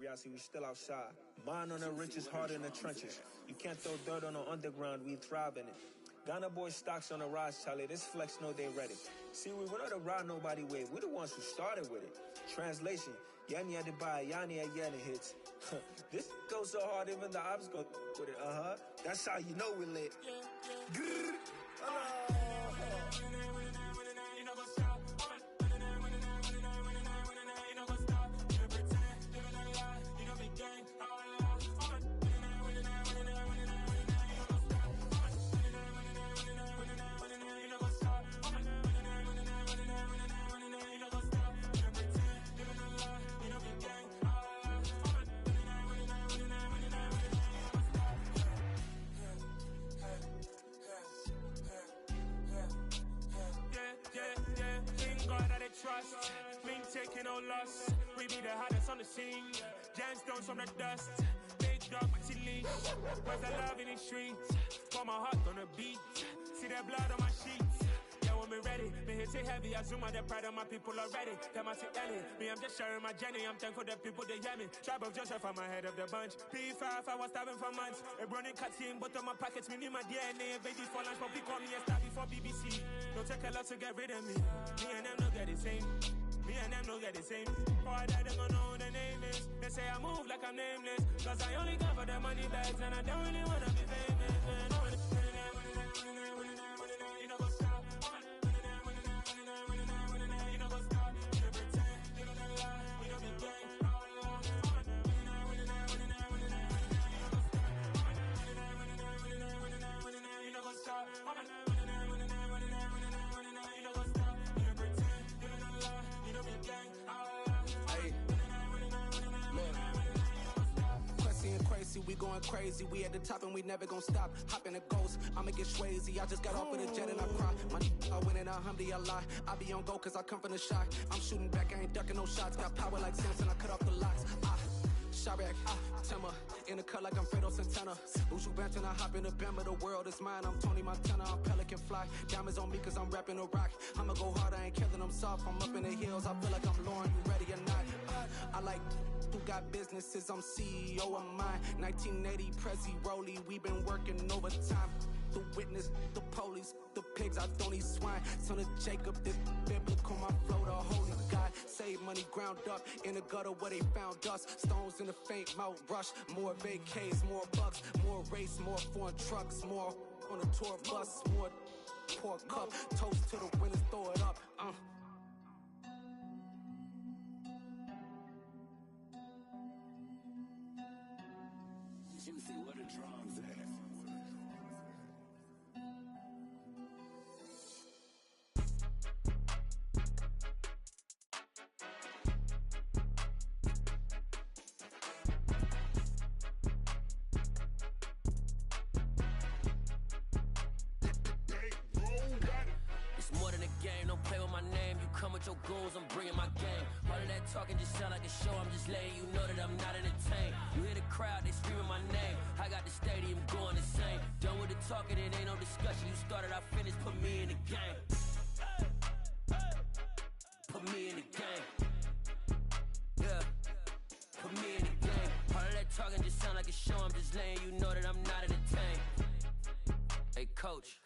curiosity, we still outside. Mind on the richest, heart in the trenches. You can't throw dirt on the underground, we thrive in it. Ghana boy stocks on the rise, Charlie. This flex know they ready. See, we're not the ride nobody with. We're the ones who started with it. Translation: Yani had to buy, Yani had Yanni hits. This goes so hard, even the ops go with it. That's how you know we lit. Trust, we ain't taking no loss. We be the hottest on the scene. Gemstones from the dust. Big dog, but she leash. Where's the love in the streets? Pour my heart on the beat. See that blood on my sheets. Yeah, when me ready, me hit it heavy. I zoom out the pride of my people already. Them I see Ellie. Me, I'm just sharing my journey. I'm thankful the people they hear me. Tribe of Joseph, I'm ahead of the bunch. P5, I was starving for months. A running cutscene, but on my pockets, me need my DNA. Baby for lunch, but we call me a star before BBC. Don't take a lot to get rid of me. Me and them no get the same. Me and them no get the same. Boy, that they gon' know who the name is. They say I move like I'm nameless. Cause I only go for the money bags. And I don't really wanna be famous, man. You know go stop. You know go stop. You don't pretend. You don't lie. You don't be gang. You know go stop. Crazy, we going crazy. We at the top and we never gon' stop. Hop in a ghost, I'ma get swayzy. I just got off with a jet and I cry. My I win and I humdy, I lie. I be on go cause I come from the shot. I'm shooting back, I ain't ducking no shots. Got power like Samson, I cut off the locks. Sharek, Timmer, in the cut like I'm Fredo Santana. Buju Banton, I hop in the Bama, the world is mine. I'm Tony Montana, I'm Pelican Fly. Diamonds on me cause I'm rapping a rock. I'ma go hard, I ain't killing them soft. I'm up in the hills, I feel like I'm Lauren, you ready or not? I like who got businesses, I'm CEO of mine. 1980 Prezi Rolly, we been working overtime. The witness, the police, the pigs, I don't eat swine. Son of Jacob, this biblical, my flow, the holy God. Save money ground up in the gutter where they found us. Stones in the faint mouth rush. More vacays, more bucks, more race, more foreign trucks, more on a tour bus, more pork cup. Toast to the winners, throw it up. Juicy, where the drums at? Come with your goons, I'm bringing my game. All of that talking just sound like a show. I'm just letting you know that I'm not entertained. You hear the crowd, they screaming my name. I got the stadium going insane. Done with the talking, it ain't no discussion. You started, I finished, put me in the game. Put me in the game. Yeah, put me in the game. All of that talking just sound like a show. I'm just letting you know that I'm not entertained. Hey coach,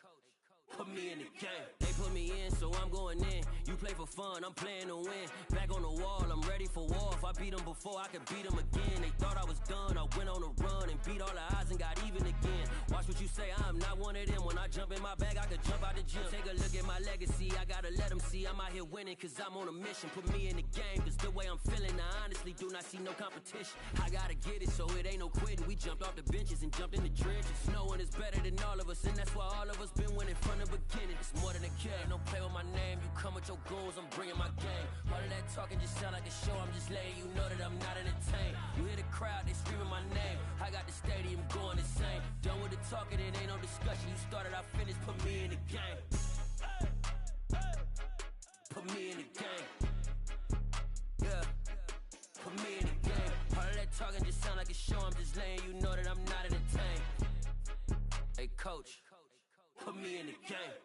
put me in the game. They put me in, so I'm going in. You play for fun, I'm playing to win. Back on the wall, I'm ready for war. If I beat them before, I could beat them again. They thought I was done, I went on a run and beat all the odds and got even again. Watch what you say, I'm not one of them. When I jump in my bag, I could jump out the gym. Take a look at my legacy, I gotta let them see I'm out here winning, cause I'm on a mission. Put me in the game, cause the way I'm feeling, I honestly do not see no competition. I gotta get it, so it ain't no quitting. We jumped off the benches and jumped in the trenches. No one is better than all of us, and that's why all of us been winning from the beginning. It's more than a game, don't play with my name. You come with your goons, I'm bringing my game. All of that talking just sound like a show. I'm just letting you know that I'm not entertained. You hear the crowd, they screaming my name. I got the stadium going insane. Done with the talking, it ain't no discussion. You started, I finished, put me in the game. Put me in the game. Yeah, put me in the game. All of that talking just sound like a show. I'm just letting you know that I'm not entertained. Hey coach, put me in the game.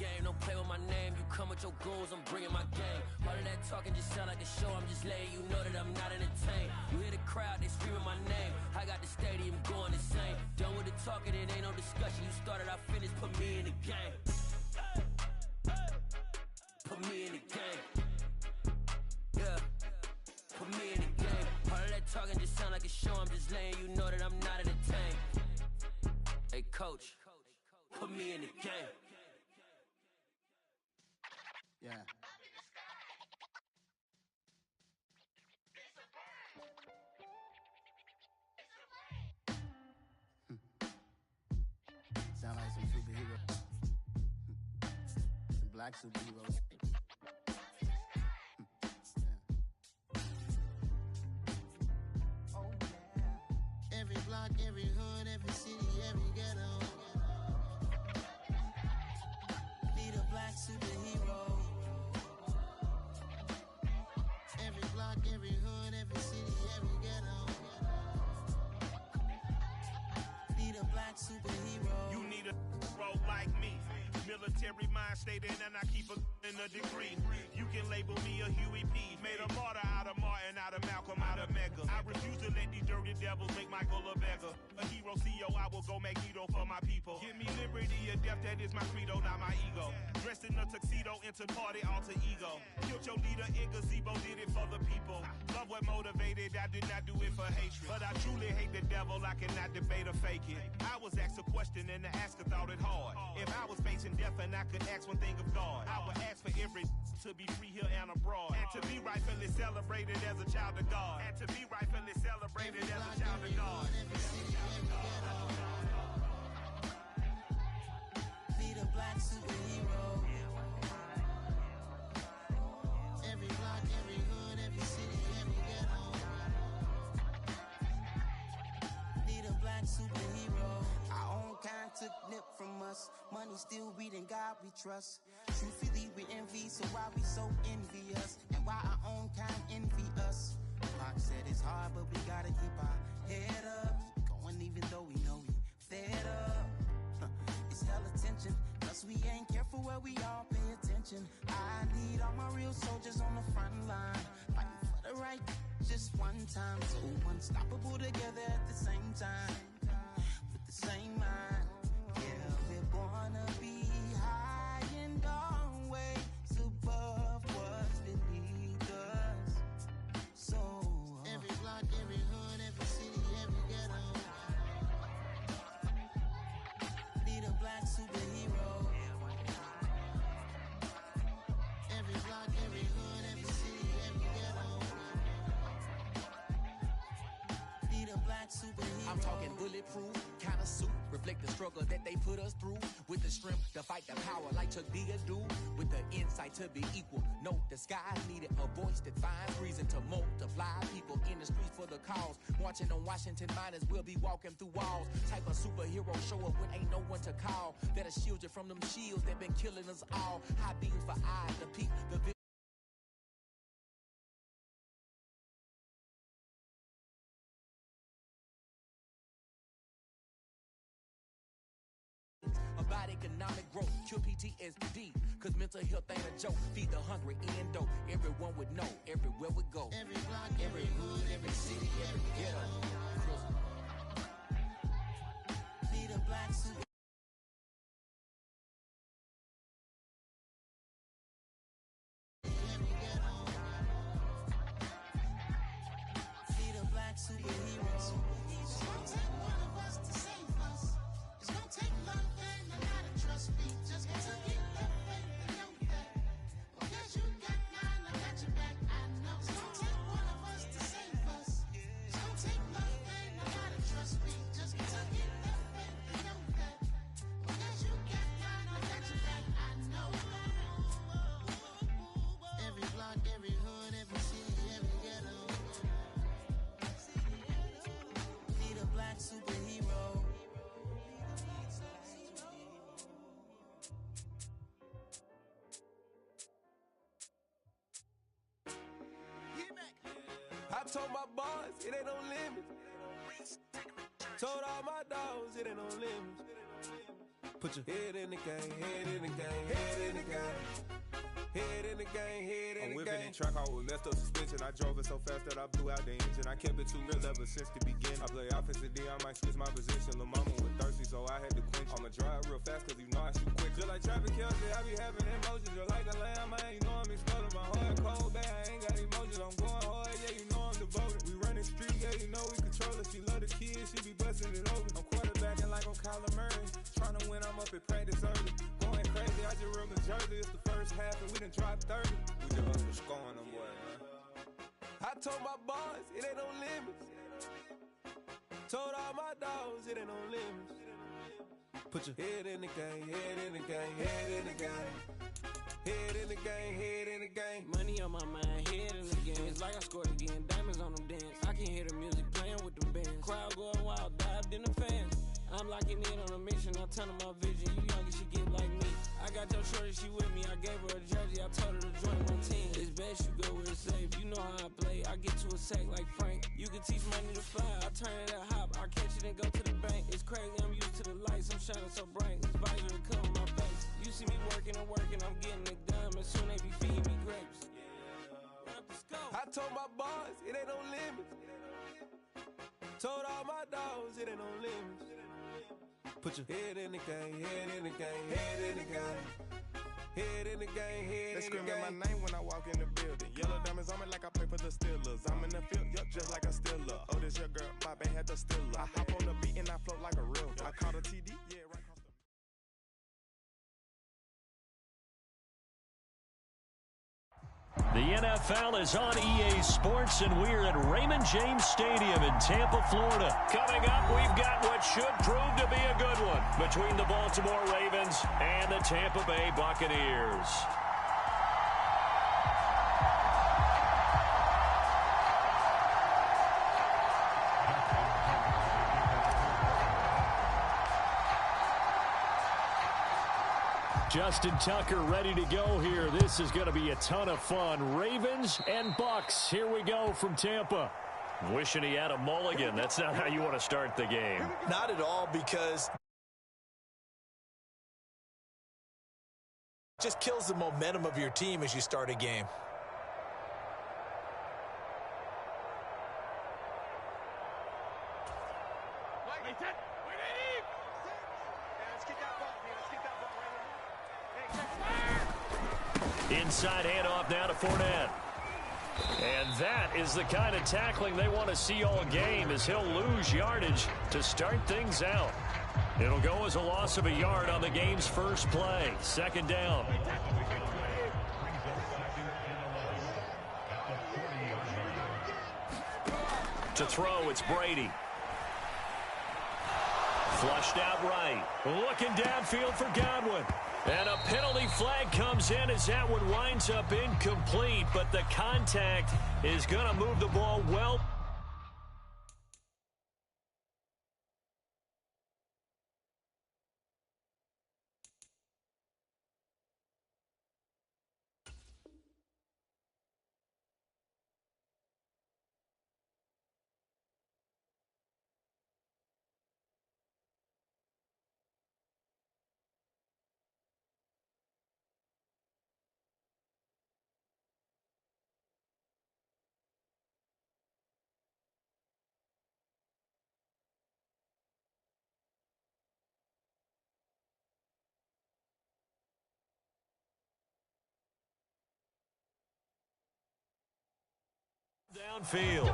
game, don't play with my name. You come with your goons, I'm bringing my game. All of that talking just sound like a show, I'm just letting you know that I'm not entertained. You hear the crowd, they screaming my name. I got the stadium going insane. Done with the talking, it ain't no discussion. You started, I finished, put me in the game. Put me in the game. Yeah, put me in the game. All of that talking just sound like a show, I'm just letting you know that I'm not entertained. Hey coach, put me in the game. Yeah. Sound like some superheroes. Some black superheroes. Oh yeah. Every block, every hood, every city, every ghetto. Need a black superhero. Every block, every hood, every city, every ghetto. Need a black superhero. You need a hero like me. Military mind stated, and I keep in a degree. You can label me a Huey P. Made a martyr out of Martin, out of Malcolm, out of Mega. I refuse to let these dirty devils make Michael a beggar. A hero CEO, I will go Magneto for my people. Give me liberty or death, that is my credo, not my ego. Dressed in a tuxedo, enter party, alter ego. Killed your leader in gazebo, did it for the people. Love what motivated, I did not do it for hatred. But I truly hate the devil, I cannot debate or fake it. I was asked a question and the asker thought it hard. If I was facing death and I could ask one thing of God, I would ask for every to be free here and abroad. And to be rightfully celebrated as a child of God. And to be rightfully celebrated as a child of God. Need a black superhero. Every block, every hood, every city, every ghetto. Need a black superhero. Our own kind took nip from us. Money still reading God we trust. Truthfully we envy, so why we so envious? And why our own kind envy us? Pac said it's hard, but we gotta keep our head up. Going even though we know we fed up. It's hell attention, plus we ain't careful where we all pay attention. I need all my real soldiers on the front line, fighting for the right just one time. So unstoppable together at the same time, with the same mind. Yeah, we're gonna be high and always above what's beneath us. So every block, every hood, every city, every ghetto. Need a black superhero. Every block, every hood, every city, every ghetto. Need a black superhero. I'm talking bulletproof, kind of suit, reflect the struggle that they put us through. With the strength to fight the power like Chuck D do. With the insight to be equal. Note the skies needed a voice that finds reason to multiply. People in the streets for the cause. Marching on Washington miners will be walking through walls. Type of superhero show up when ain't no one to call. That'll shield you from them shields that been killing us all. High beams for eyes to peek the vision. About economic growth, cure PTSD. Cause mental health ain't a joke. Feed the hungry and dope. Everyone would know, everywhere we go. Every block, every hood, every city, every ghetto. Need a black super. Every ghetto. Need a black superhero. It's gonna take one of us to save us. It's gonna take love and a lot of trust. Me just to get that faith and know that. Because you got mine, I got your back. I know it's gonna take one of us to save us. It's gonna take love and a lot of trust. Me just to get that faith and know that. Because you got mine, I got your back. I know. Every block, every hood, every city, every ghetto. Need a black superhero. I told my boys it ain't no limit. Told all my dogs it ain't no limit. Put your head in the game, head in the game, head in the game. Head in the game, head in the game. I'm whipping in track, I was left up suspension. I drove it so fast that I blew out the engine. I kept it too real ever since the beginning. I play offensive D, I might switch my position. Lil' mama was thirsty, so I had to quench. I'ma drive real fast, cause you know I shoot quick. Just like traffic Kelsey, I be having emotions. Just like a lamb, man, you know I'm exploding. My heart cold, bad, I ain't got emotions. I'm going hard, yeah, you know I'm devoted. We running street, yeah, you know we control it. She love the kids, she be busting it over. I'm quarterbacking like I'm Kyler Murray. Trying to win, I'm up at practice early. Going crazy, I just real New Jersey. It's the first half and we done dropped 30. We just hustle scoring them, boy, man. I told my boys, it ain't no limits. Told all my dogs, it ain't no limits. Put your head in the game, head in the game, head in the game. Head in the game, head in the game. Money on my mind, head in the game. It's like I scored again, diamonds on them dance. I can hear the music playing with them bands. Crowd going wild, dived in the fans. I'm locking in on a mission, I tell her my vision. You young and she get like me. I got your shorty, she with me. I gave her a jersey, I told her to join my team. It's best you go where it's safe. You know how I play. I get to a sack like Frank. You can teach money to fly. I turn it at hop. I catch it and go to the bank. It's crazy, I'm used to the lights. I'm shining so bright. This visor to cover my face. You see me working and working. I'm getting it done. And soon they be feeding me grapes. Run up the scope. I told my boys, it ain't no limits. Told all my dogs, it ain't no limits. Put your head in the game, head in the game, head in the game. Head in the game, head in the game. They screaming my name when I walk in the building. Yellow diamonds on me like I play for the Steelers. I'm in the field, yup, just like a Steeler. Oh, this your girl, my band had the Steeler. I hop on the beat and I float like a real. I caught a TD, yeah, right. The NFL is on EA Sports, and we're at Raymond James Stadium in Tampa, Florida. Coming up, we've got what should prove to be a good one between the Baltimore Ravens and the Tampa Bay Buccaneers. Justin Tucker ready to go here. This is going to be a ton of fun. Ravens and Bucks. Here we go from Tampa. Wishing he had a mulligan. That's not how you want to start the game. Not at all, because it just kills the momentum of your team as you start a game. Inside handoff now to Fournette. And that is the kind of tackling they want to see all game, as he'll lose yardage to start things out. It'll go as a loss of a yard on the game's first play. Second down. To throw, it's Brady. Flushed out right. Looking downfield for Godwin. And a penalty flag comes in as that one winds up incomplete, but the contact is going to move the ball well. Downfield.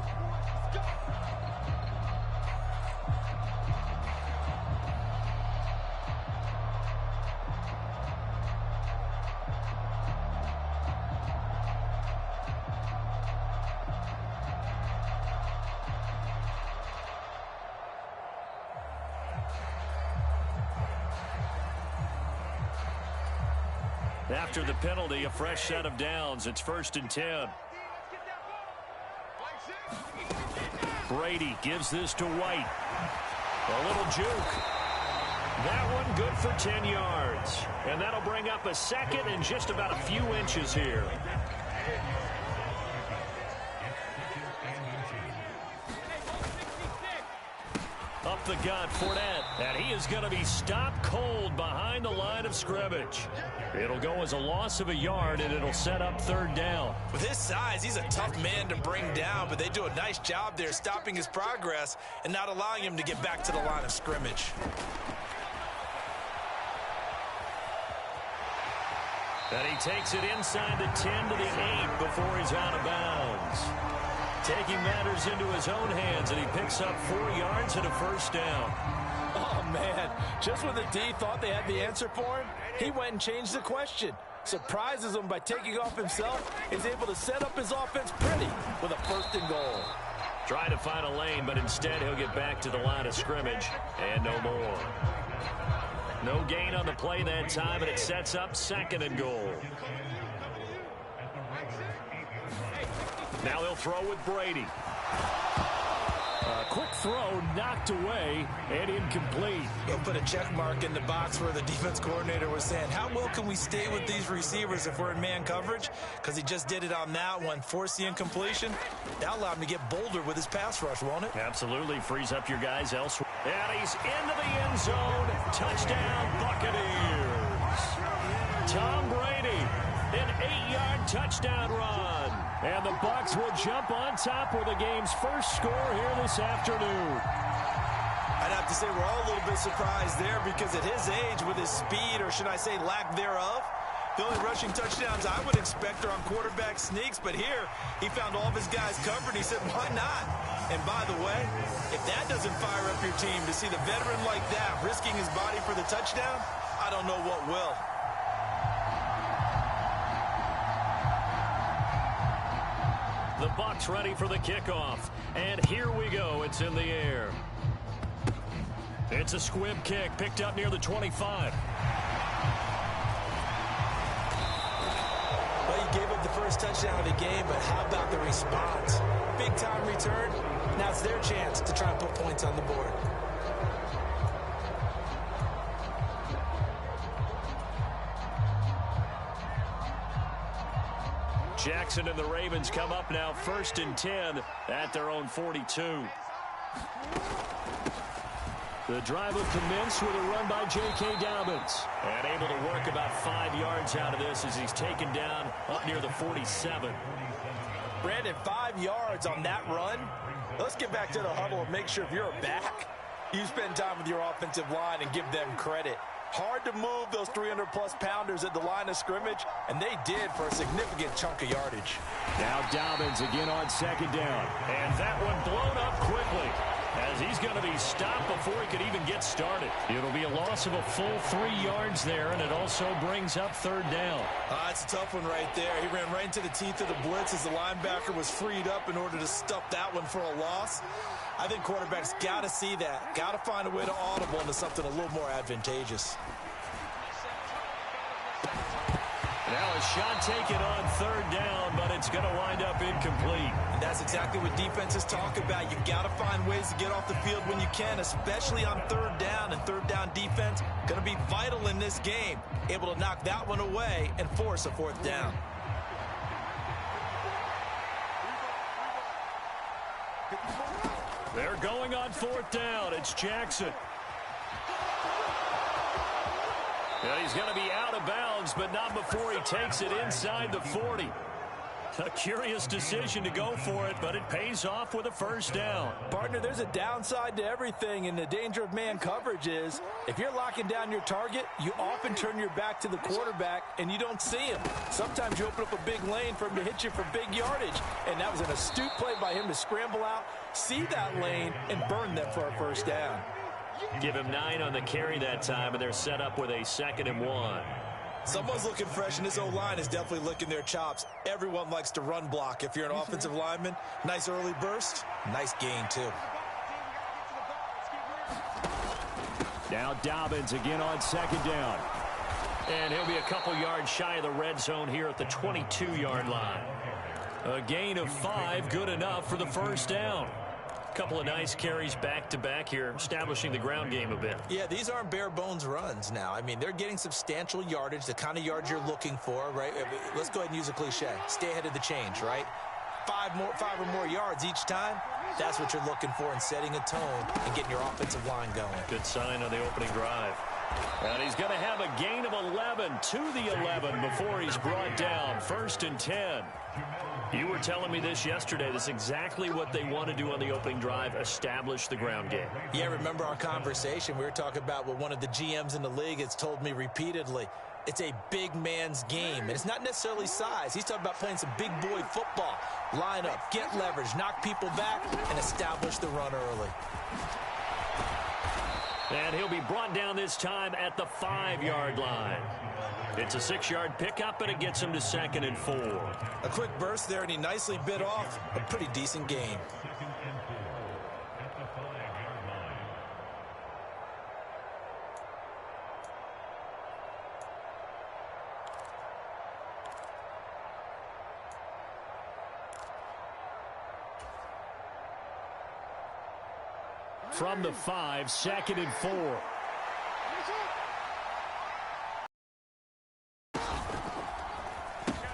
After the penalty, a fresh set of downs. It's 1st and 10. Brady gives this to White. A little juke. That one good for 10 yards. And that'll bring up a second and just about a few inches here. Up the gut, Fournette. And he is going to be stopped cold behind the line of scrimmage. It'll go as a loss of a yard, and it'll set up 3rd down. With his size, he's a tough man to bring down, but they do a nice job there stopping his progress and not allowing him to get back to the line of scrimmage. And he takes it inside the 10 to the 8 before he's out of bounds. Taking matters into his own hands, and he picks up 4 yards and a 1st down. Oh, man. Just when the D thought they had the answer for him, he went and changed the question. Surprises him by taking off himself. He's able to set up his offense pretty with a 1st and goal. Trying to find a lane, but instead he'll get back to the line of scrimmage and no more. No gain on the play that time, and it sets up 2nd and goal. Now he'll throw with Brady. Quick throw, knocked away, and incomplete. He'll put a check mark in the box where the defense coordinator was saying, how well can we stay with these receivers if we're in man coverage? Because he just did it on that one, forced the incompletion. That allowed him to get bolder with his pass rush, won't it? Absolutely, frees up your guys elsewhere. And he's into the end zone. Touchdown, Buccaneers. Tom Brady, an 8-yard touchdown run. And the Bucs will jump on top with the game's first score here this afternoon. I'd have to say we're all a little bit surprised there because at his age, with his speed, or should I say lack thereof, the only rushing touchdowns I would expect are on quarterback sneaks. But here, he found all of his guys covered. He said, why not? And by the way, if that doesn't fire up your team to see the veteran like that risking his body for the touchdown, I don't know what will. The Bucs ready for the kickoff. And here we go. It's in the air. It's a squib kick picked up near the 25. Well, you gave up the first touchdown of the game, but how about the response? Big-time return. Now it's their chance to try and put points on the board. Jackson and the Ravens come up now 1st and 10 at their own 42. The drive will commence with a run by J.K. Dobbins. And able to work about 5 yards out of this as he's taken down up near the 47. Brandon, 5 yards on that run. Let's get back to the huddle and make sure if you're a back, you spend time with your offensive line and give them credit. Hard to move those 300-plus pounders at the line of scrimmage, and they did for a significant chunk of yardage. Now Dobbins again on 2nd down. And that one blown up quickly as he's going to be stopped before he could even get started. It'll be a loss of a full 3 yards there, and it also brings up 3rd down. It's a tough one right there. He ran right into the teeth of the blitz as the linebacker was freed up in order to stuff that one for a loss. I think quarterbacks got to see that. Got to find a way to audible into something a little more advantageous. Now a shot taken on 3rd down, but it's going to wind up incomplete. And that's exactly what defenses talk about. You've got to find ways to get off the field when you can, especially on 3rd down. And 3rd down defense going to be vital in this game. Able to knock that one away and force a 4th down. They're going on 4th down. It's Jackson. And he's going to be out of bounds, but not before he takes it inside the 40. A curious decision to go for it, but it pays off with a 1st down. Partner, there's a downside to everything, and the danger of man coverage is if you're locking down your target, you often turn your back to the quarterback and you don't see him. Sometimes you open up a big lane for him to hit you for big yardage, and that was an astute play by him to scramble out, see that lane, and burn them for a 1st down. Give him 9 on the carry that time, and they're set up with a 2nd and 1. Someone's looking fresh, and this O-line is definitely licking their chops. Everyone likes to run block. If you're an offensive lineman, nice early burst, nice gain, too. Now Dobbins again on 2nd down. And he'll be a couple yards shy of the red zone here at the 22-yard line. A gain of 5, good enough for the 1st down. Couple of nice carries back-to-back here, establishing the ground game a bit. Yeah, these aren't bare-bones runs now. I mean, they're getting substantial yardage, the kind of yards you're looking for, right? Let's go ahead and use a cliche. Stay ahead of the change, right? 5 or more yards each time, that's what you're looking for in setting a tone and getting your offensive line going. Good sign on the opening drive. And he's going to have a gain of 11 to the 11 before he's brought down. 1st and 10. You were telling me this yesterday. This is exactly what they want to do on the opening drive, establish the ground game. Yeah, remember our conversation? We were talking about what one of the GMs in the league has told me repeatedly. It's a big man's game, and it's not necessarily size. He's talking about playing some big boy football. Line up, get leverage, knock people back, and establish the run early. And he'll be brought down this time at the 5-yard line. It's a 6-yard pickup, and it gets him to 2nd and 4. A quick burst there, and he nicely bit off a pretty decent gain. From the 5, 2nd and 4.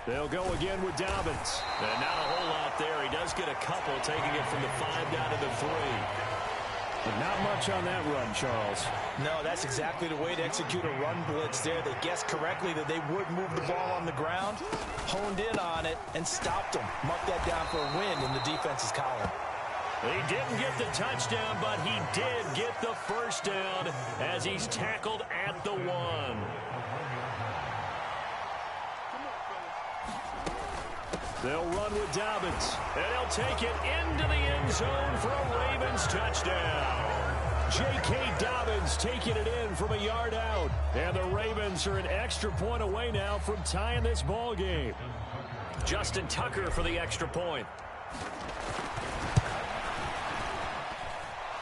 They'll go again with Dobbins. And not a whole lot there. He does get a couple, taking it from the 5 down to the 3. But not much on that run, Charles. No, that's exactly the way to execute a run blitz there. They guessed correctly that they would move the ball on the ground, honed in on it, and stopped them. Mark that down for a win in the defense's column. He didn't get the touchdown, but he did get the 1st down as he's tackled at the 1. They'll run with Dobbins, and he'll take it into the end zone for a Ravens touchdown. J.K. Dobbins taking it in from a yard out, and the Ravens are an extra point away now from tying this ball game. Justin Tucker for the extra point.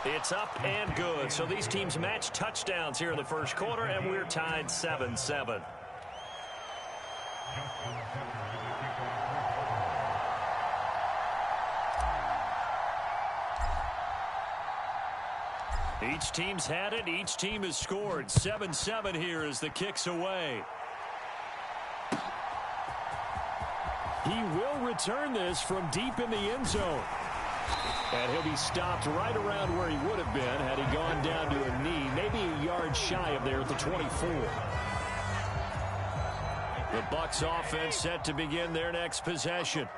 It's up and good. So these teams match touchdowns here in the 1st quarter, and we're tied 7-7. Each team's had it. Each team has scored. 7-7 here as the kick's away. He will return this from deep in the end zone. And he'll be stopped right around where he would have been had he gone down to a knee, maybe a yard shy of there at the 24. The Bucs offense set to begin their next possession.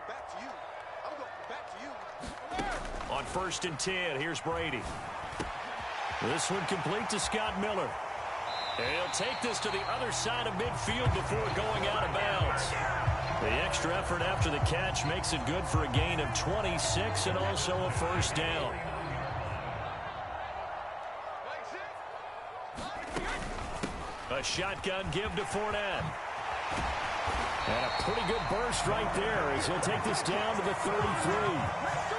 On 1st and 10, here's Brady. This one complete to Scott Miller. And he'll take this to the other side of midfield before going out of bounds. The extra effort after the catch makes it good for a gain of 26 and also a 1st down. A shotgun give to Fournette. And a pretty good burst right there as he'll take this down to the 33.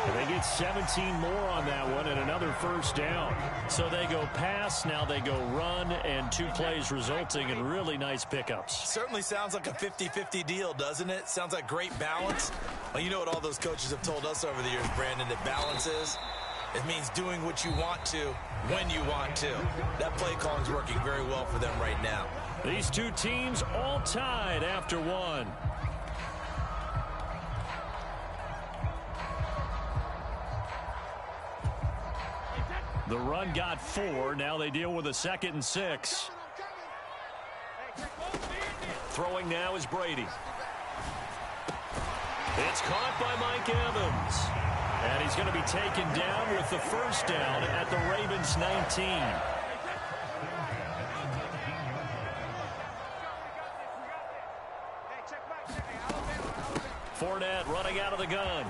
And they get 17 more on that one and another 1st down. So they go pass, now they go run, and 2 plays resulting in really nice pickups. Certainly sounds like a 50-50 deal, doesn't it? Sounds like great balance. Well, you know what all those coaches have told us over the years, Brandon, that balance is? It means doing what you want to when you want to. That play calling is working very well for them right now. These 2 teams all tied after 1. The run got 4. Now they deal with a 2nd and 6. Throwing now is Brady. It's caught by Mike Evans. And he's going to be taken down with the 1st down at the Ravens 19. Fournette running out of the gun.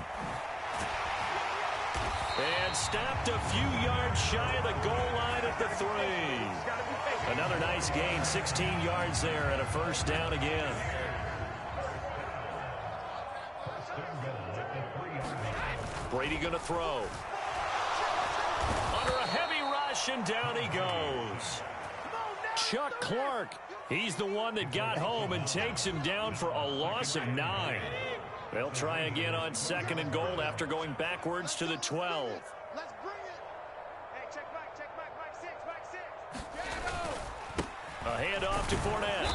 And stopped a few yards shy of the goal line at the 3. Another nice gain, 16 yards there and a 1st down again. Brady going to throw. Under a heavy rush, and down he goes. Chuck Clark, he's the one that got home and takes him down for a loss of 9. They'll try again on 2nd and goal after going backwards to the 12. A handoff to Fournette.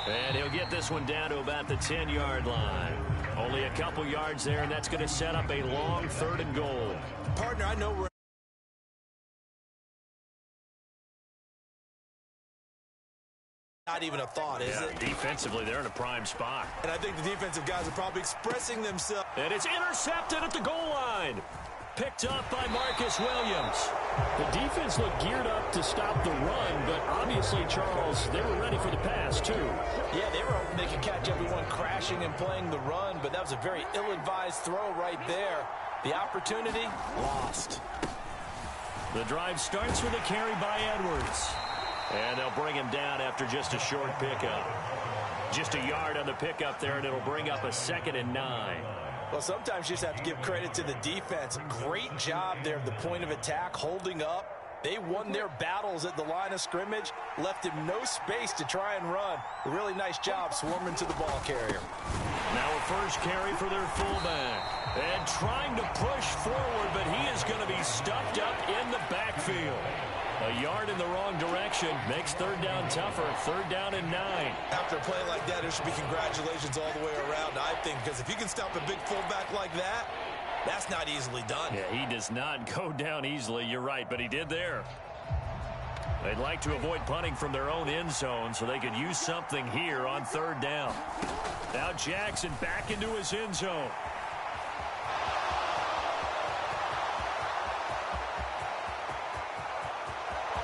And he'll get this one down to about the 10-yard line. Only a couple yards there, and that's going to set up a long 3rd and goal. Partner, I know we're not even a thought, is it? Defensively, they're in a prime spot. And I think the defensive guys are probably expressing themselves. And it's intercepted at the goal line. Picked up by Marcus Williams. The defense looked geared up to stop the run, but obviously, Charles, they were ready for the pass, too. Yeah, they were hoping they could catch everyone crashing and playing the run, but that was a very ill-advised throw right there. The opportunity, lost. The drive starts with a carry by Edwards. And they'll bring him down after just a short pickup. Just a yard on the pickup there, and it'll bring up a 2nd and 9. Well, sometimes you just have to give credit to the defense. Great job there at the point of attack, holding up. They won their battles at the line of scrimmage, left him no space to try and run. A really nice job swarming to the ball carrier. Now a first carry for their fullback. And trying to push forward, but he is going to be stuffed up in the backfield. A yard in the wrong direction makes 3rd down tougher. 3rd down and 9. After a play like that, there should be congratulations all the way around, I think, because if you can stop a big fullback like that, that's not easily done. Yeah, he does not go down easily. You're right, but he did there. They'd like to avoid punting from their own end zone so they could use something here on 3rd down. Now Jackson back into his end zone.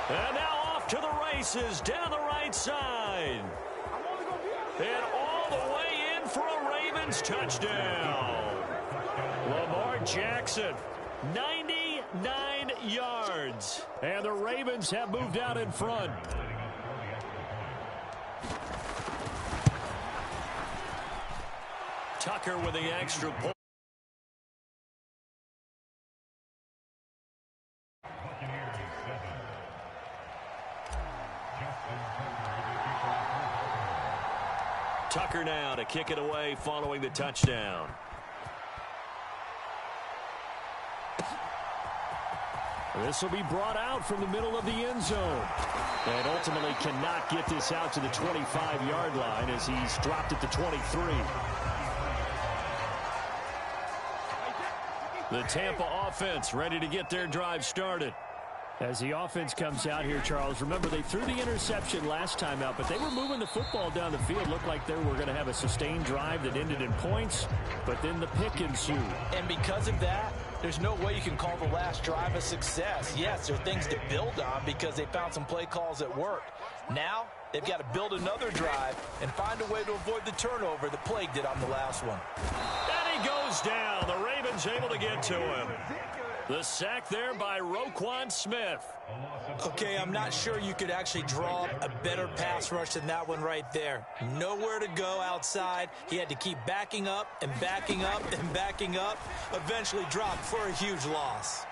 And now off to the races down the right side. And all the way in for a Ravens touchdown. Lamar Jackson, 99 yards. And the Ravens have moved out in front. Tucker with the extra point. Tucker now to kick it away following the touchdown. This will be brought out from the middle of the end zone. And ultimately cannot get this out to the 25-yard line as he's dropped at the 23. The Tampa offense ready to get their drive started. As the offense comes out here, Charles, remember they threw the interception last time out, but they were moving the football down the field. Looked like they were going to have a sustained drive that ended in points, but then the pick ensued. And because of that, there's no way you can call the last drive a success. Yes, there are things to build on because they found some play calls that worked. Now, they've got to build another drive and find a way to avoid the turnover that plagued it on the last one. And he goes down. The Ravens able to get to him. The sack there by Roquan Smith. Okay, I'm not sure you could actually draw a better pass rush than that one right there. Nowhere to go outside. He had to keep backing up and backing up and backing up. Eventually dropped for a huge loss.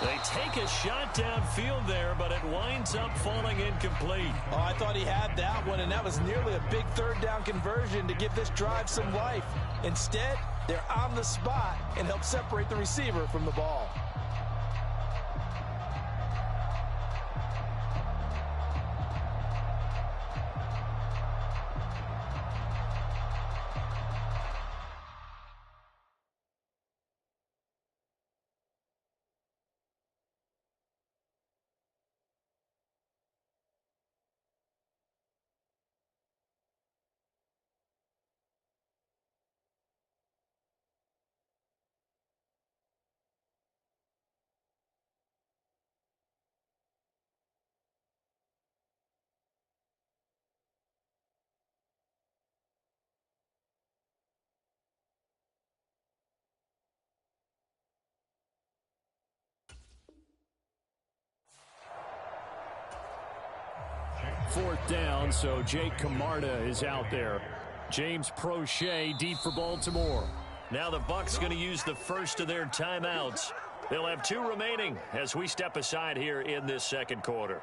They take a shot downfield there, but it winds up falling incomplete. Oh, I thought he had that one, and that was nearly a big 3rd down conversion to give this drive some life. Instead, they're on the spot and help separate the receiver from the ball. Fourth down, so Jake Camarda is out there. James Prochet deep for Baltimore. Now the Bucs going to use the first of their timeouts. They'll have 2 remaining as we step aside here in this second quarter.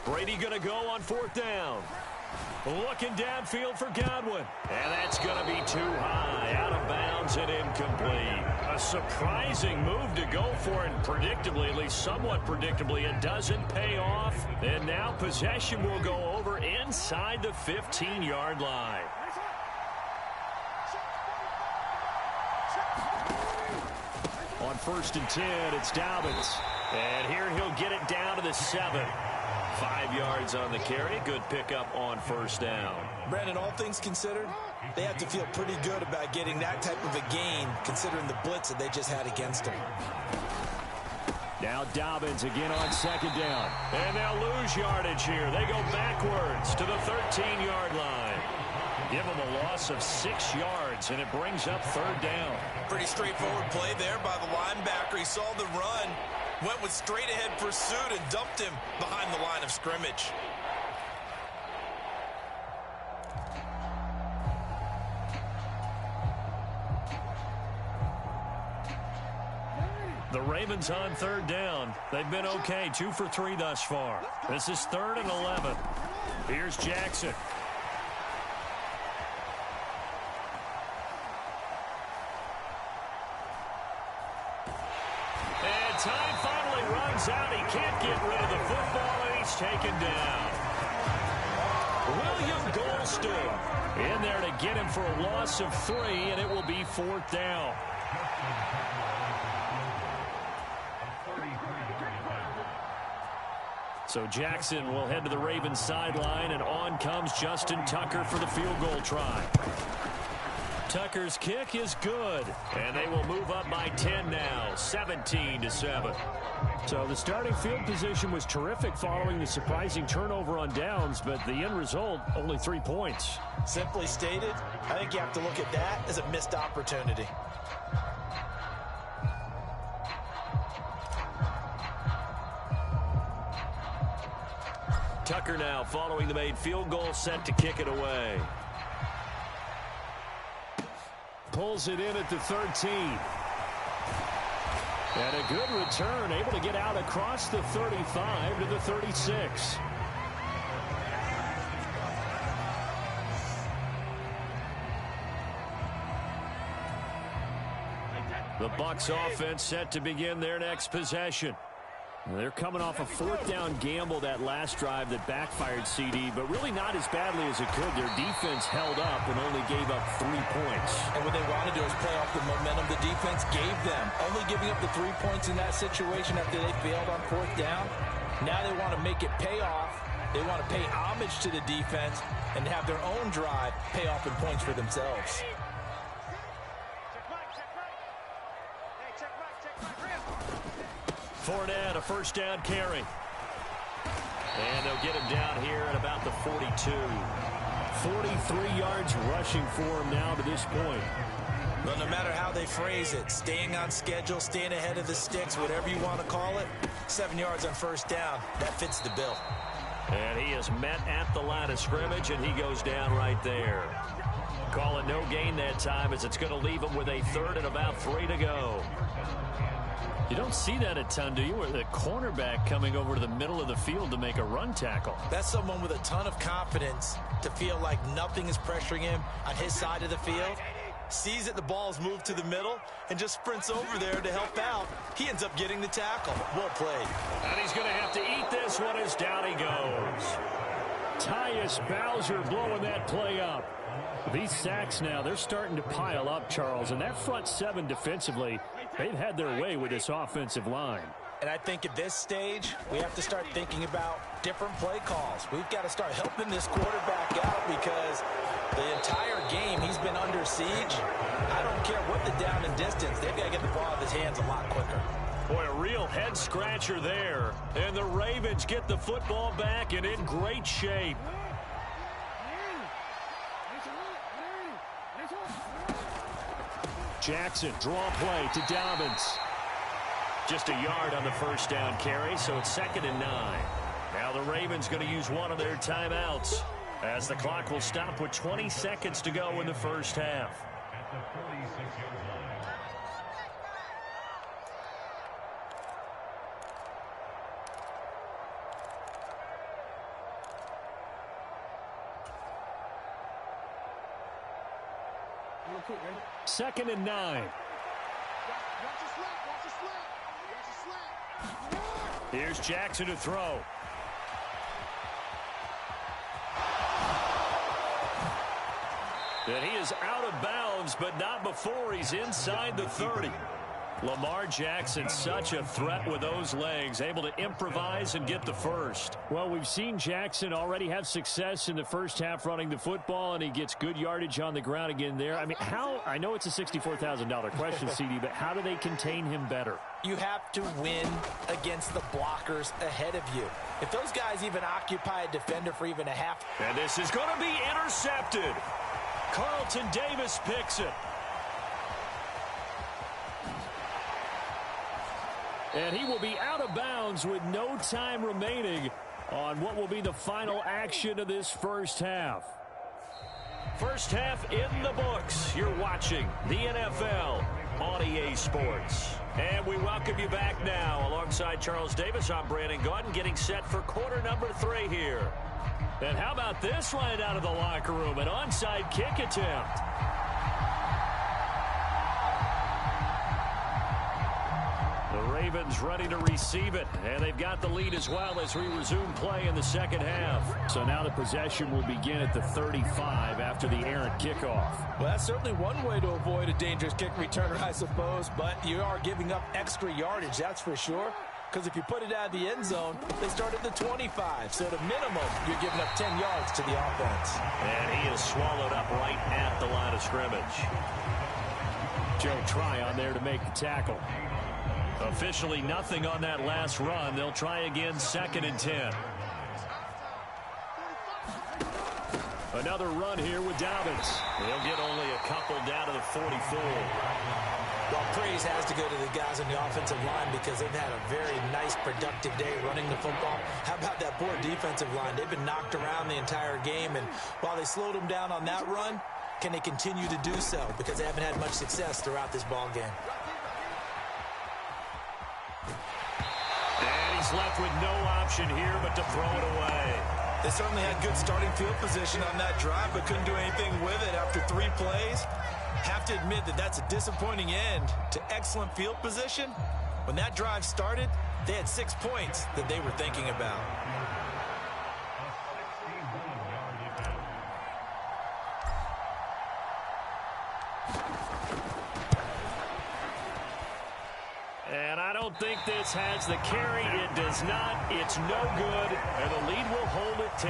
Brady going to go on 4th down. Looking downfield for Godwin. And that's going to be too high. Out of bounds and incomplete. A surprising move to go for, and predictably, at least somewhat predictably, it doesn't pay off. And now possession will go over inside the 15-yard line. On 1st and 10, it's Dobbins. And here he'll get it down to the 7. 5 yards on the carry. Good pickup on 1st down. Brandon, all things considered, they have to feel pretty good about getting that type of a gain, considering the blitz that they just had against them. Now Dobbins again on 2nd down. And they'll lose yardage here. They go backwards to the 13-yard line. Give them a loss of 6 yards, and it brings up 3rd down. Pretty straightforward play there by the linebacker. He saw the run, went with straight-ahead pursuit, and dumped him behind the line of scrimmage. The Ravens on 3rd down. They've been okay, 2 for 3 thus far. This is 3rd and 11. Here's Jackson. And time finally runs out. He can't get rid of the football, and he's taken down. William Golston in there to get him for a loss of 3, and it will be 4th down. So Jackson will head to the Ravens sideline, and on comes Justin Tucker for the field goal try. Tucker's kick is good, and they will move up by 10 now, 17-7. So the starting field position was terrific following the surprising turnover on downs, but the end result, only 3 points. Simply stated, I think you have to look at that as a missed opportunity. Tucker now following the made field goal, set to kick it away. Pulls it in at the 13. And a good return, able to get out across the 35 to the 36. The Bucs offense set to begin their next possession. They're coming off a 4th down gamble that last drive that backfired CD, but really not as badly as it could. Their defense held up and only gave up 3 points. And what they want to do is play off the momentum the defense gave them. Only giving up the 3 points in that situation after they failed on 4th down. Now they want to make it pay off. They want to pay homage to the defense and have their own drive pay off in points for themselves. Fournette, a 1st down carry. And they'll get him down here at about the 42. 43 yards rushing for him now to this point. But no matter how they phrase it, staying on schedule, staying ahead of the sticks, whatever you want to call it, 7 yards on 1st down, that fits the bill. And he is met at the line of scrimmage, and he goes down right there. Call it no gain that time, as it's going to leave him with a 3rd and about 3 to go. You don't see that a ton, do you? Where the cornerback coming over to the middle of the field to make a run tackle. That's someone with a ton of confidence to feel like nothing is pressuring him on his side of the field. Sees that the ball is moved to the middle and just sprints over there to help out. He ends up getting the tackle. Well played. And he's going to have to eat this one as down he goes. Tyus Bowser blowing that play up. These sacks now, they're starting to pile up, Charles. And that front 7 defensively, they've had their way with this offensive line. And I think at this stage, we have to start thinking about different play calls. We've got to start helping this quarterback out because the entire game he's been under siege. I don't care what the down and distance. They've got to get the ball out of his hands a lot quicker. Boy, a real head-scratcher there. And the Ravens get the football back and in great shape. Jackson, draw play to Dobbins. Just a yard on the 1st down carry, so it's 2nd and 9. Now the Ravens going to use one of their timeouts as the clock will stop with 20 seconds to go in the 1st half. 2nd and 9. Here's Jackson to throw. And he is out of bounds, but not before he's inside the 30. Lamar Jackson, such a threat with those legs, able to improvise and get the first. Well, we've seen Jackson already have success in the first half running the football, and he gets good yardage on the ground again there. I mean, I know it's a $64,000 question, CD, but how do they contain him better? You have to win against the blockers ahead of you. If those guys even occupy a defender for even a half. And this is going to be intercepted. Carlton Davis picks it. And he will be out of bounds with no time remaining on what will be the final action of this first half. First half in the books. You're watching the NFL on EA Sports. And we welcome you back now. Alongside Charles Davis, I'm Brandon Gaudin, getting set for quarter number 3 here. And how about this right out of the locker room? An onside kick attempt. The Ravens ready to receive it, and they've got the lead as well as we resume play in the second half. So now the possession will begin at the 35 after the errant kickoff. Well, that's certainly one way to avoid a dangerous kick returner, I suppose, but you are giving up extra yardage, that's for sure. Because if you put it out of the end zone, they start at the 25. So at a minimum, you're giving up 10 yards to the offense. And he is swallowed up right at the line of scrimmage. Joe Tryon there to make the tackle. Officially nothing on that last run. They'll try again, 2nd and 10. Another run here with Dobbins. He'll get only a couple down to the 44. Well, praise has to go to the guys on the offensive line because they've had a very nice, productive day running the football. How about that poor defensive line? They've been knocked around the entire game, and while they slowed them down on that run, can they continue to do so? Because they haven't had much success throughout this ball game. And he's left with no option here but to throw it away. They certainly had good starting field position on that drive, but couldn't do anything with it after 3 plays. Have to admit that that's a disappointing end to excellent field position. When that drive started, they had 6 points that they were thinking about. And I don't think this has the carry. It does not. It's no good. And the lead will hold at 10.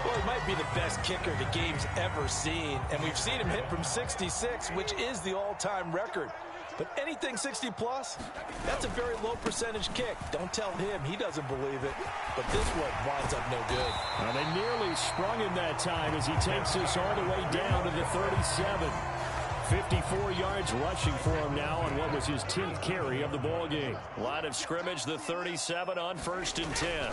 Well, he might be the best kicker the game's ever seen. And we've seen him hit from 66, which is the all-time record. But anything 60-plus, that's a very low percentage kick. Don't tell him. He doesn't believe it. But this one winds up no good. And they nearly sprung him that time as he takes us all the way down to the 37. 54 yards rushing for him now on what was his 10th carry of the ball game. Line of scrimmage, the 37 on 1st and 10.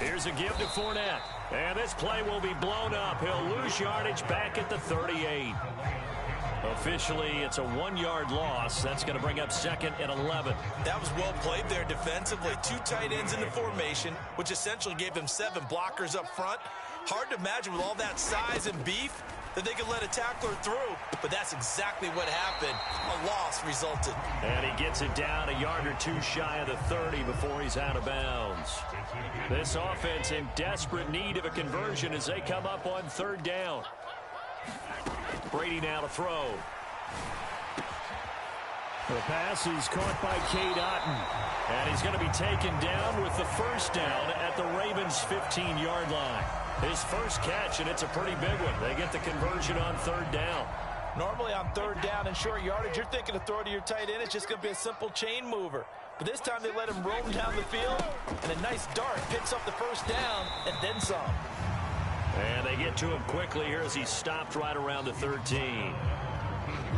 Here's a give to Fournette. And this play will be blown up. He'll lose yardage back at the 38. Officially, it's a 1-yard loss. That's going to bring up 2nd and 11. That was well played there defensively. 2 tight ends in the formation, which essentially gave them 7 blockers up front. Hard to imagine with all that size and beef that they could let a tackler through, but that's exactly what happened. A loss resulted. And he gets it down a yard or 2 shy of the 30 before he's out of bounds. This offense in desperate need of a conversion as they come up on 3rd down. Brady now to throw. The pass is caught by Cade Otton. And he's going to be taken down with the 1st down at the Ravens' 15-yard line. His first catch, and it's a pretty big one. They get the conversion on 3rd down. Normally on 3rd down and short yardage, you're thinking of throw to your tight end. It's just going to be a simple chain mover. But this time they let him roam down the field, and a nice dart picks up the 1st down and then some. And they get to him quickly here as he's stopped right around the 13.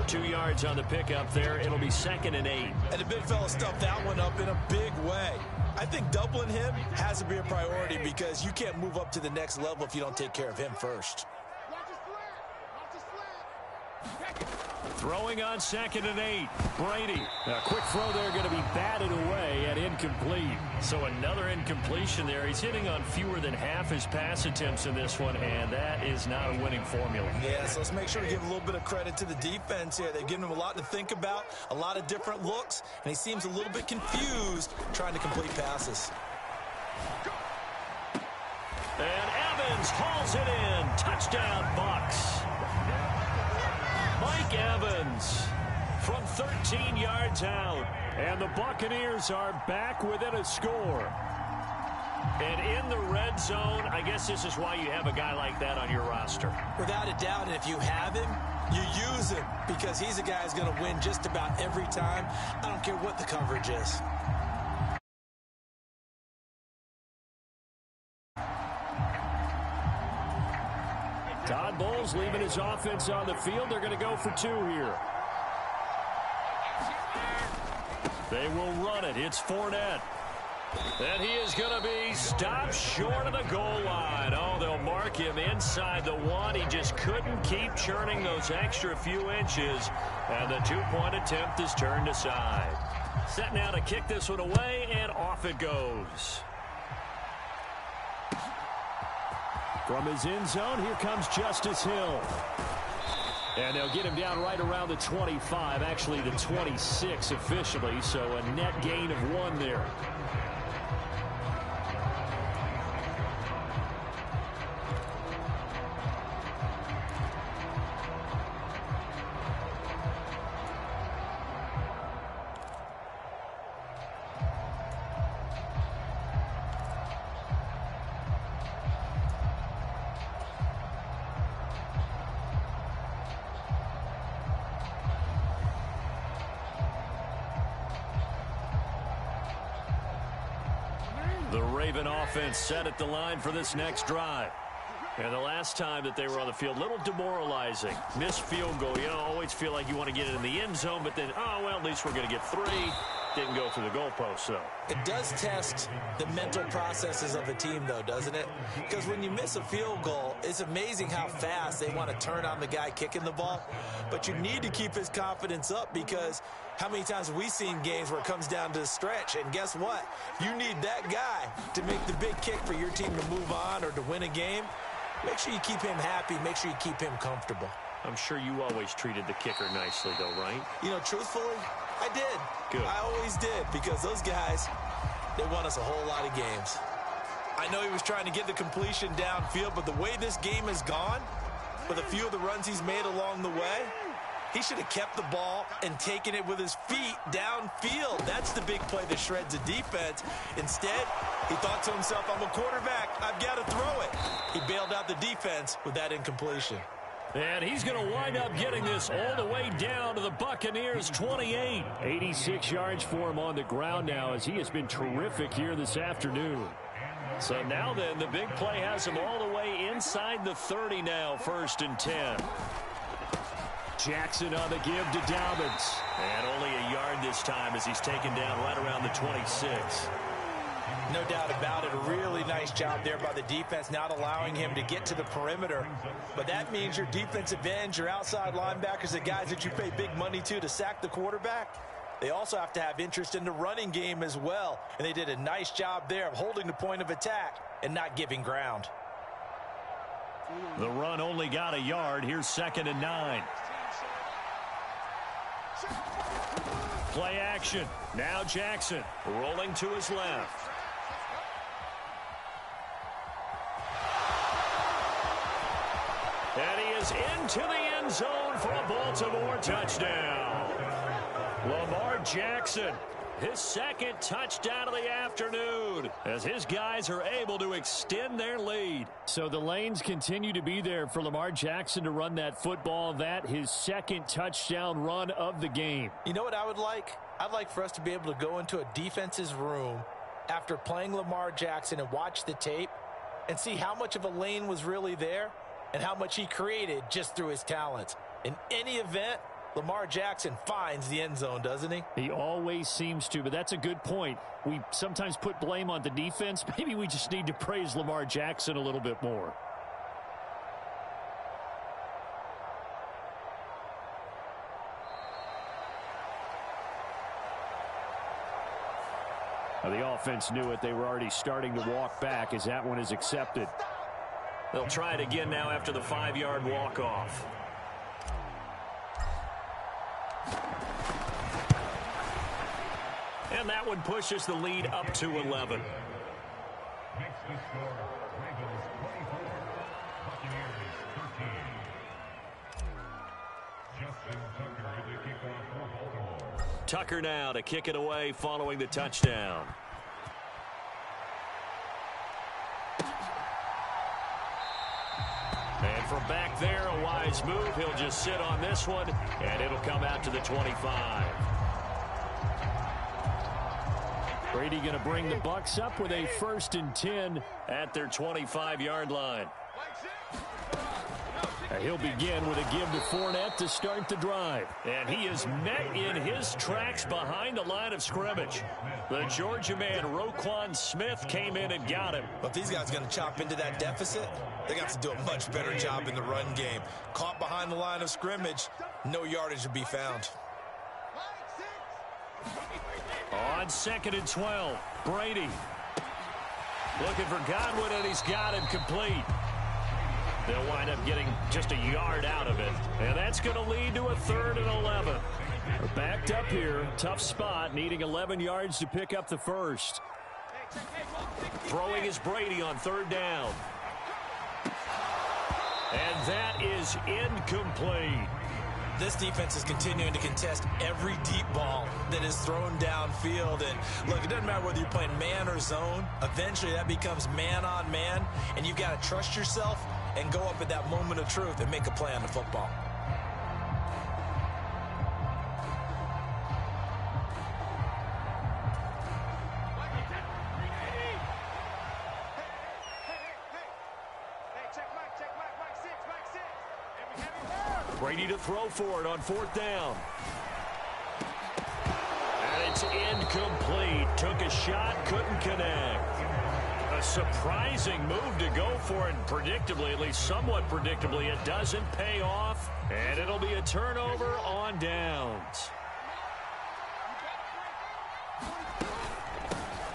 2 yards on the pickup there. It'll be 2nd and 8. And the big fella stuffed that one up in a big way. I think doubling him has to be a priority because you can't move up to the next level if you don't take care of him first. Throwing on 2nd and 8. Brady. A quick throw there going to be batted away and incomplete. So another incompletion there. He's hitting on fewer than half his pass attempts in this one, and that is not a winning formula. Yeah, so let's make sure we give a little bit of credit to the defense here. They've given him a lot to think about, a lot of different looks, and he seems a little bit confused trying to complete passes. And Evans hauls it in. Touchdown, Bucs. Mike Evans from 13 yards out. And the Buccaneers are back within a score. And in the red zone, I guess this is why you have a guy like that on your roster. Without a doubt, and if you have him, you use him because he's a guy who's going to win just about every time. I don't care what the coverage is. Todd Bowles leaving his offense on the field. They're going to go for 2 here. They will run it. It's Fournette. And he is going to be stopped short of the goal line. Oh, they'll mark him inside the 1. He just couldn't keep churning those extra few inches. And the 2-point attempt is turned aside. Set now to kick this one away, and off it goes. From his end zone, here comes Justice Hill. And they'll get him down right around the 25, actually the 26 officially, so a net gain of 1 there. The Raven offense set at the line for this next drive. And the last time that they were on the field, a little demoralizing. Missed field goal. You always feel like you want to get it in the end zone, but then, oh, well, at least we're going to get 3. Didn't go through the goalpost, though. It does test the mental processes of a team, though, doesn't it? Because when you miss a field goal, it's amazing how fast they want to turn on the guy kicking the ball. But you need to keep his confidence up because how many times have we seen games where it comes down to the stretch? And guess what? You need that guy to make the big kick for your team to move on or to win a game. Make sure you keep him happy. Make sure you keep him comfortable. I'm sure you always treated the kicker nicely, though, right? You know, truthfully, I did. Good. I always did because those guys, they won us a whole lot of games. I know he was trying to get the completion downfield, but the way this game has gone, with a few of the runs he's made along the way, he should have kept the ball and taken it with his feet downfield. That's the big play that shreds the defense. Instead, he thought to himself, I'm a quarterback. I've got to throw it. He bailed out the defense with that incompletion. And he's going to wind up getting this all the way down to the Buccaneers' 28. 86 yards for him on the ground now as he has been terrific here this afternoon. So now then, the big play has him all the way inside the 30 now, 1st and 10. Jackson on the give to Dobbins. And only a yard this time as he's taken down right around the 26. No doubt about it. A really nice job there by the defense, not allowing him to get to the perimeter. But that means your defensive ends, your outside linebackers, the guys that you pay big money to sack the quarterback, they also have to have interest in the running game as well. And they did a nice job there of holding the point of attack and not giving ground. The run only got a yard. Here's 2nd and 9. Play action. Now Jackson rolling to his left. And he is into the end zone for a Baltimore touchdown. Lamar Jackson, his 2nd touchdown of the afternoon, as his guys are able to extend their lead. So the lanes continue to be there for Lamar Jackson to run that football. That his 2nd touchdown run of the game. You know what I would like? I'd like for us to be able to go into a defense's room after playing Lamar Jackson and watch the tape and see how much of a lane was really there and how much he created just through his talents. In any event, Lamar Jackson finds the end zone, doesn't he? He always seems to, but that's a good point. We sometimes put blame on the defense. Maybe we just need to praise Lamar Jackson a little bit more. Well, the offense knew it. They were already starting to walk back as that one is accepted. They'll try it again now after the 5-yard walk-off. And that one pushes the lead up to 11. Next to score, Ravens 24, Buccaneers 13. Justin Tucker to kick off for Baltimore. Tucker now to kick it away following the touchdown. And from back there, a wise move. He'll just sit on this one, and it'll come out to the 25. Brady going to bring the Bucs up with a 1st and 10 at their 25-yard line. He'll begin with a give to Fournette to start the drive. And he is met in his tracks behind the line of scrimmage. The Georgia man, Roquan Smith, came in and got him. But if these guys are going to chop into that deficit, they got to do a much better job in the run game. Caught behind the line of scrimmage, no yardage to be found. On 2nd and 12, Brady looking for Godwin, and he's got him complete. They'll wind up getting just a yard out of it, and that's going to lead to a 3rd and 11. We're backed up here, tough spot, needing 11 yards to pick up the first. Throwing is Brady on 3rd down. And that is incomplete. This defense is continuing to contest every deep ball that is thrown downfield. And look, it doesn't matter whether you're playing man or zone. Eventually that becomes man on man, and you've got to trust yourself and go up at that moment of truth and make a play on the football. Brady to throw for it on 4th down. And it's incomplete. Took a shot, couldn't connect. A surprising move to go for it. Predictably, at least somewhat predictably, it doesn't pay off. And it'll be a turnover on downs.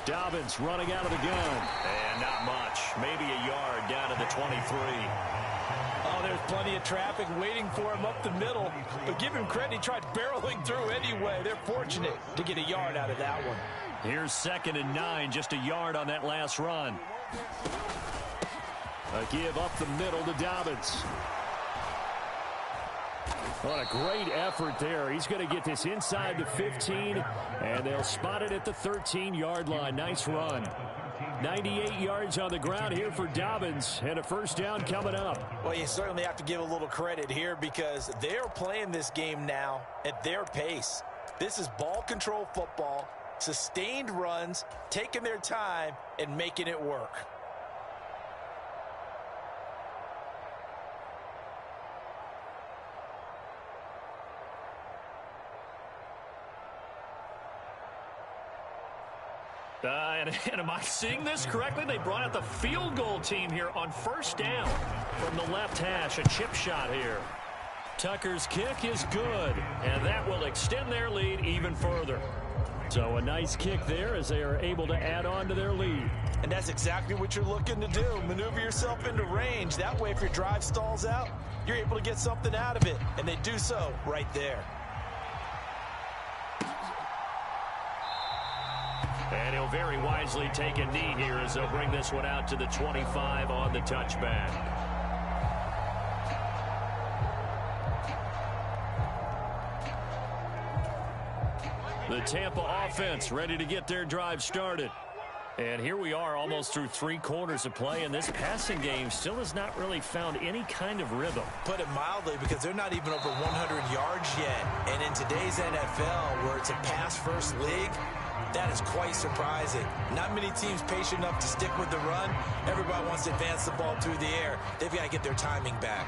Dobbins running out of the gun. And not much. Maybe a yard down to the 23. Oh, there's plenty of traffic waiting for him up the middle. But give him credit, he tried barreling through anyway. They're fortunate to get a yard out of that one. Here's 2nd and 9, just a yard on that last run. A give up the middle to Dobbins. What a great effort there. He's going to get this inside the 15, and they'll spot it at the 13-yard line. Nice run. 98 yards on the ground here for Dobbins, and a 1st down coming up. Well, you certainly have to give a little credit here because they're playing this game now at their pace. This is ball control football, sustained runs, taking their time, and making it work. And am I seeing this correctly? They brought out the field goal team here on 1st down from the left hash. A chip shot here. Tucker's kick is good, and that will extend their lead even further. So a nice kick there as they are able to add on to their lead. And that's exactly what you're looking to do. Maneuver yourself into range. That way, if your drive stalls out, you're able to get something out of it. And they do so right there. And he'll very wisely take a knee here as they'll bring this one out to the 25 on the touchback. The Tampa offense ready to get their drive started. And here we are almost through 3 quarters of play, and this passing game still has not really found any kind of rhythm. Put it mildly, because they're not even over 100 yards yet. And in today's NFL, where it's a pass-first league, that is quite surprising. Not many teams patient enough to stick with the run. Everybody wants to advance the ball through the air. They've got to get their timing back.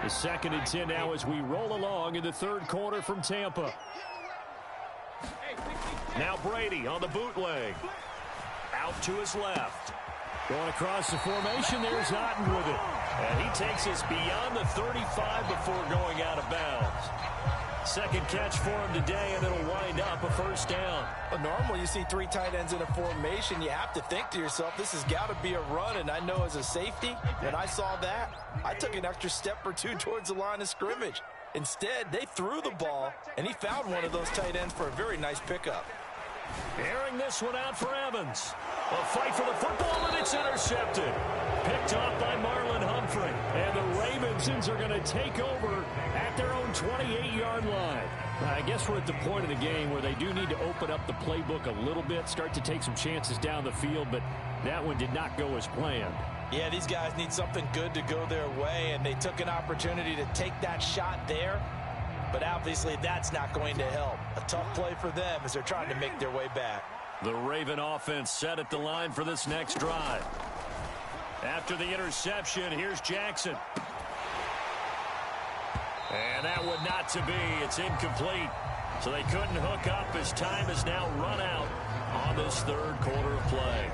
The 2nd and 10 now as we roll along in the 3rd quarter from Tampa. Now Brady on the bootleg. Out to his left. Going across the formation, there's Otten with it. And he takes us beyond the 35 before going out of bounds. 2nd catch for him today, and it'll wind up a 1st down. Well, normally you see 3 tight ends in a formation. You have to think to yourself, this has got to be a run. And I know as a safety, when I saw that, I took an extra step or 2 towards the line of scrimmage. Instead, they threw the ball, and he found one of those tight ends for a very nice pickup. Airing this one out for Evans. A fight for the football, and it's intercepted. Picked off by Marlon Humphrey. And the Ravens are going to take over at their own 28-yard line. I guess we're at the point of the game where they do need to open up the playbook a little bit, start to take some chances down the field, but that one did not go as planned. Yeah, these guys need something good to go their way, and they took an opportunity to take that shot there. But obviously that's not going to help. A tough play for them as they're trying to make their way back. The Raven offense set at the line for this next drive. After the interception, here's Jackson. And that would not to be. It's incomplete. So they couldn't hook up as time is now run out on this 3rd quarter of play.